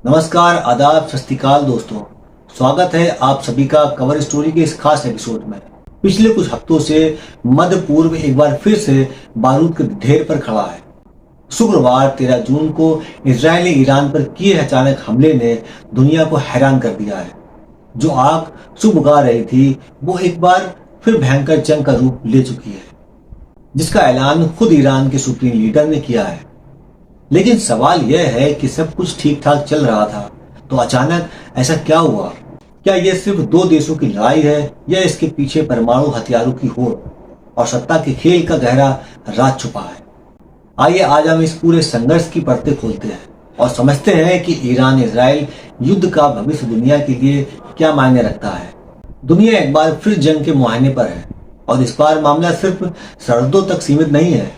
नमस्कार, आदाब, सत श्री अकाल दोस्तों। स्वागत है आप सभी का कवर स्टोरी के इस खास एपिसोड में। पिछले कुछ हफ्तों से मध्य पूर्व एक बार फिर से बारूद के ढेर पर खड़ा है। शुक्रवार 13 जून को इजराइल ने ईरान पर किए अचानक हमले ने दुनिया को हैरान कर दिया है। जो आग सुबुगा रही थी वो एक बार फिर भयंकर जंग का रूप ले चुकी है, जिसका ऐलान खुद ईरान के सुप्रीम लीडर ने किया है। लेकिन सवाल यह है कि सब कुछ ठीक ठाक चल रहा था तो अचानक ऐसा क्या हुआ? क्या यह सिर्फ दो देशों की लड़ाई है या इसके पीछे परमाणु हथियारों की होड़ और सत्ता के खेल का गहरा राज छुपा है? आइए आज हम इस पूरे संघर्ष की परतें खोलते हैं और समझते हैं कि ईरान इजराइल युद्ध का भविष्य दुनिया के लिए क्या मायने रखता है। दुनिया एक बार फिर जंग के मुहाने पर है और इस बार मामला सिर्फ सरहदों तक सीमित नहीं है,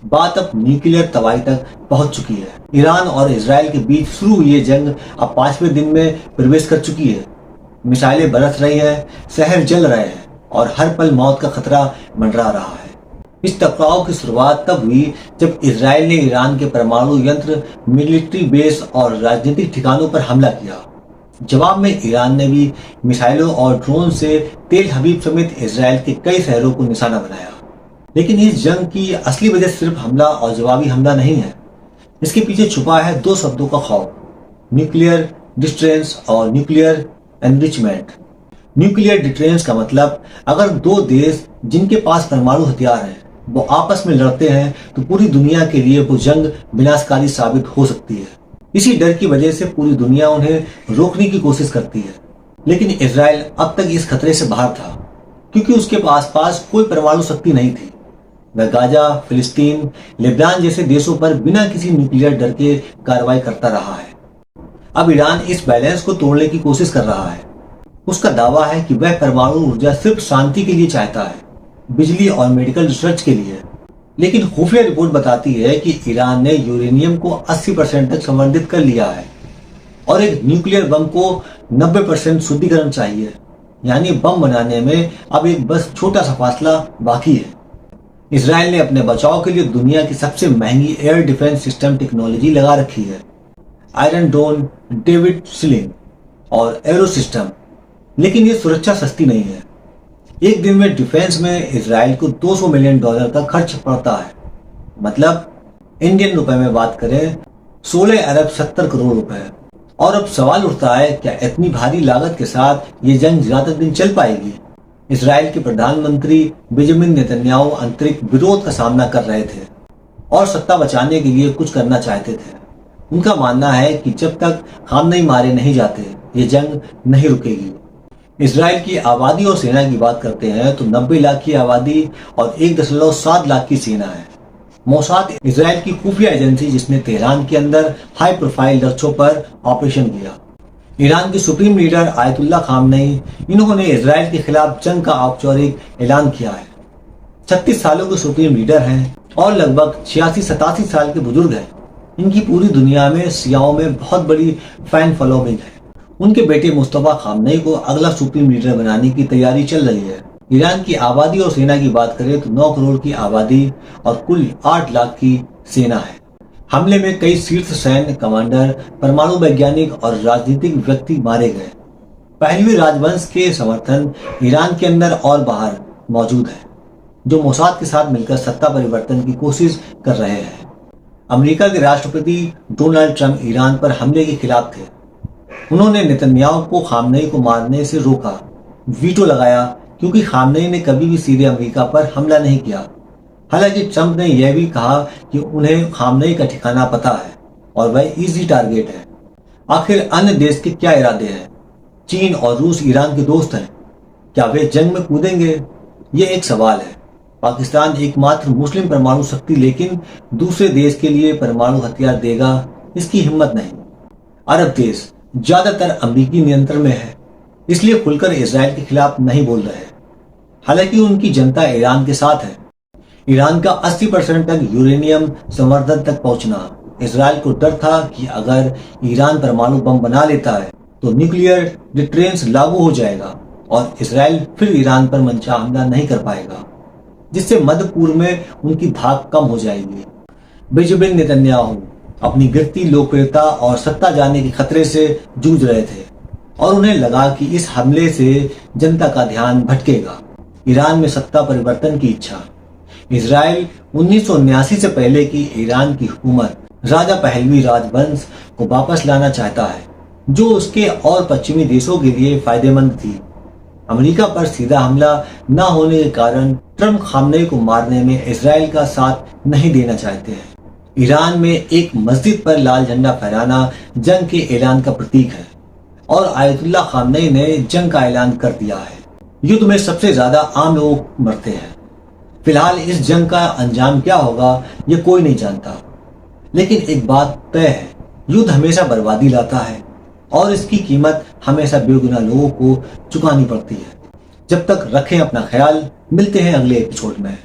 बात अब न्यूक्लियर तबाही तक पहुंच चुकी है। ईरान और इजराइल के बीच शुरू हुई ये जंग अब 5वें दिन में प्रवेश कर चुकी है। मिसाइलें बरस रही हैं, शहर जल रहे हैं और हर पल मौत का खतरा मंडरा रहा है। इस टकराव की शुरुआत तब हुई जब इजराइल ने ईरान के परमाणु यंत्र, मिलिट्री बेस और राजनीतिक ठिकानों पर हमला किया। जवाब में ईरान ने भी मिसाइलों और ड्रोन से तेल हबीब समेत इजराइल के कई शहरों को निशाना बनाया। लेकिन इस जंग की असली वजह सिर्फ हमला और जवाबी हमला नहीं है। इसके पीछे छुपा है दो शब्दों का खौफ, न्यूक्लियर डिस्ट्रेंस और न्यूक्लियर एनरिचमेंट। न्यूक्लियर डिस्ट्रेंस का मतलब अगर दो देश जिनके पास परमाणु हथियार हैं वो आपस में लड़ते हैं तो पूरी दुनिया के लिए वो जंग विनाशकारी साबित हो सकती है। इसी डर की वजह से पूरी दुनिया उन्हें रोकने की कोशिश करती है। लेकिन इजराइल अब तक इस खतरे से बाहर था क्योंकि उसके आसपास कोई परमाणु शक्ति नहीं थी। वह गाजा, फिलिस्तीन, लेबनान जैसे देशों पर बिना किसी न्यूक्लियर डर के कार्रवाई करता रहा है। अब ईरान इस बैलेंस को तोड़ने की कोशिश कर रहा है। उसका दावा है कि वह परमाणु ऊर्जा सिर्फ शांति के लिए चाहता है, बिजली और मेडिकल रिसर्च के लिए। लेकिन खुफिया रिपोर्ट बताती है कि ईरान ने यूरेनियम को 80% तक संवर्धित कर लिया है और एक न्यूक्लियर बम को 90% शुद्धिकरण चाहिए। यानी बम बनाने में अब एक बस छोटा सा फासला बाकी है। इजराइल ने अपने बचाव के लिए दुनिया की सबसे महंगी एयर डिफेंस सिस्टम टेक्नोलॉजी लगा रखी है, आयरन डोम, डेविड स्लिंग और एरो सिस्टम। लेकिन ये सुरक्षा सस्ती नहीं है। एक दिन में डिफेंस में इजराइल को $200 मिलियन का खर्च पड़ता है। मतलब इंडियन रुपए में बात करें 16 अरब 70 करोड़ रुपए। और अब सवाल उठता है, क्या इतनी भारी लागत के साथ ये जंग ज्यादा दिन चल पाएगी? इजराइल के प्रधानमंत्री बेंजामिन नेतन्याहू आंतरिक विरोध का सामना कर रहे थे और सत्ता बचाने के लिए कुछ करना चाहते थे। उनका मानना है कि जब तक खामनेई मारे नहीं जाते ये जंग नहीं रुकेगी। इजराइल की आबादी और सेना की बात करते हैं तो 90 लाख की आबादी और 1.7 लाख की सेना है। मोसाद इजराइल की खुफिया एजेंसी जिसने तेहरान के अंदर हाई प्रोफाइल लक्ष्यों पर ऑपरेशन किया। ईरान के सुप्रीम लीडर आयतुल्लाह खामनेई, इन्होंने इजराइल के खिलाफ जंग का औपचारिक ऐलान किया है। 36 सालों के सुप्रीम लीडर हैं और लगभग 86-87 साल के बुजुर्ग हैं। इनकी पूरी दुनिया में शियाओं में बहुत बड़ी फैन फॉलोइंग है। उनके बेटे मुस्तफा खामनेई को अगला सुप्रीम लीडर बनाने की तैयारी चल रही है। ईरान की आबादी और सेना की बात करें तो 9 करोड़ की आबादी और कुल 8 लाख की सेना है। हमले में कई शीर्ष सैन्य कमांडर, परमाणु वैज्ञानिक और राजनीतिक व्यक्ति मारे गए। पहलवी राजवंश के समर्थन ईरान के अंदर और बाहर मौजूद है, जो मोसाद के साथ मिलकर सत्ता परिवर्तन की कोशिश कर रहे हैं। अमेरिका के राष्ट्रपति डोनाल्ड ट्रंप ईरान पर हमले के खिलाफ थे। उन्होंने नेतन्याहू को खामनेई को मारने से रोका, वीटो लगाया, क्योंकि खामनेई ने कभी भी सीधे अमेरिका पर हमला नहीं किया। हालांकि ट्रंप ने यह भी कहा कि उन्हें खामनेई का ठिकाना पता है और वह इजी टारगेट है। आखिर अन्य देश के क्या इरादे हैं? चीन और रूस ईरान के दोस्त हैं, क्या वे जंग में कूदेंगे? ये एक सवाल है। पाकिस्तान एकमात्र मुस्लिम परमाणु शक्ति, लेकिन दूसरे देश के लिए परमाणु हथियार देगा, इसकी हिम्मत नहीं। अरब देश ज्यादातर अमेरिकी नियंत्रण में है, इसलिए खुलकर इजराइल के खिलाफ नहीं बोल रहे। हालांकि उनकी जनता ईरान के साथ है। ईरान का 80% तक यूरेनियम संवर्धन तक पहुंचना। इजराइल को डर था कि अगर ईरान परमाणु बम बना लेता है तो न्यूक्लियर डिस्ट्रेंस लागू हो जाएगा और इजराइल फिर ईरान पर मनचाहा हमला नहीं कर पाएगा, जिससे मध्य पूर्व में उनकी धाक कम हो जाएगी। बेंजामिन नेतन्याहू अपनी गिरती लोकप्रियता और सत्ता जाने के खतरे से जूझ रहे थे और उन्हें लगा कि इस हमले से जनता का ध्यान भटकेगा। ईरान में सत्ता परिवर्तन की इच्छा। इजराइल 1979 से पहले की ईरान की हुकूमत राजा पहलवी राजवंश को वापस लाना चाहता है, जो उसके और पश्चिमी देशों के लिए फायदेमंद थी। अमेरिका पर सीधा हमला न होने के कारण ट्रंप खामनेई को मारने में इजराइल का साथ नहीं देना चाहते हैं। ईरान में एक मस्जिद पर लाल झंडा फहराना जंग के ऐलान का प्रतीक है और आयतुल्लाह खामनेई ने जंग का ऐलान कर दिया है। युद्ध में सबसे ज्यादा आम लोग मरते हैं। फिलहाल इस जंग का अंजाम क्या होगा ये कोई नहीं जानता, लेकिन एक बात तय है, युद्ध हमेशा बर्बादी लाता है और इसकी कीमत हमेशा बेगुनाह लोगों को चुकानी पड़ती है। जब तक रखें अपना ख्याल, मिलते हैं अगले एपिसोड में।